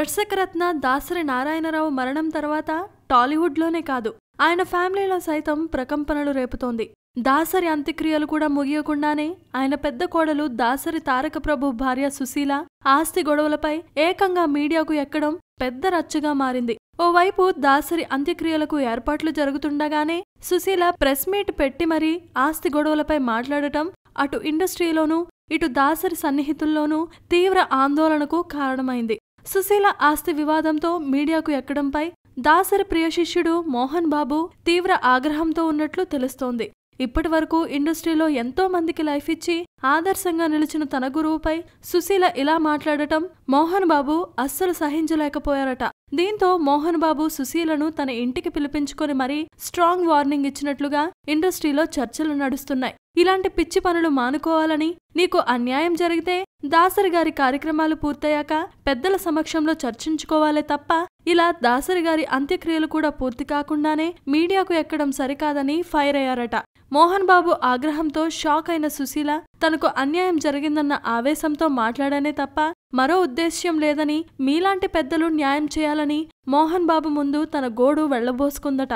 దర్శకరత్న దాసరి నారాయణరావు మరణం తర్వాత టాలీవుడ్లోనే కాదు ఆయన ఫ్యామిలీలో సైతం ప్రకంపనలు రేపుతోంది. దాసరి అంత్యక్రియలు కూడా ముగియకుండానే ఆయన పెద్ద కోడలు దాసరి తారక ప్రభు భార్య సుశీల ఆస్తి గొడవలపై ఏకంగా మీడియాకు ఎక్కడం పెద్ద రచ్చగా మారింది. ఓవైపు దాసరి అంత్యక్రియలకు ఏర్పాట్లు జరుగుతుండగానే సుశీల ప్రెస్ మీట్ పెట్టి మరీ ఆస్తి గొడవలపై మాట్లాడటం అటు ఇండస్ట్రీలోనూ ఇటు దాసరి సన్నిహితుల్లోనూ తీవ్ర ఆందోళనకు కారణమైంది. సుశీల ఆస్తి వివాదంతో మీడియాకు ఎక్కడంపై దాసరి ప్రియ శిష్యుడు మోహన్ బాబు తీవ్ర ఆగ్రహంతో ఉన్నట్లు తెలుస్తోంది. ఇప్పటి వరకు ఇండస్ట్రీలో ఎంతో మందికి లైఫ్ ఇచ్చి ఆదర్శంగా నిలిచిన తన గురువుపై సుశీల ఇలా మాట్లాడటం మోహన్ బాబు అస్సలు సహించలేకపోయారట. దీంతో మోహన్ బాబు సుశీలను తన ఇంటికి పిలిపించుకొని మరీ స్ట్రాంగ్ వార్నింగ్ ఇచ్చినట్లుగా ఇండస్ట్రీలో చర్చలు నడుస్తున్నాయి. ఇలాంటి పిచ్చి పనులు మానుకోవాలని, నీకు అన్యాయం జరిగితే దాసరి గారి కార్యక్రమాలు పూర్తయ్యాక పెద్దల సమక్షంలో చర్చించుకోవాలే తప్ప ఇలా దాసరి గారి అంత్యక్రియలు కూడా పూర్తి కాకుండానే మీడియాకు ఎక్కడం సరికాదని ఫైర్ అయ్యారట. మోహన్ బాబు ఆగ్రహంతో షాక్ అయిన సుశీల తనకు అన్యాయం జరిగిందన్న ఆవేశంతో మాట్లాడనే తప్ప మరో ఉద్దేశ్యం లేదని, మీలాంటి పెద్దలు న్యాయం చేయాలని మోహన్ బాబు ముందు తన గోడు వెళ్లబోసుకుందట.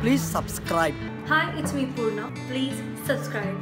Please subscribe. Hi, it's me Purna. Please subscribe.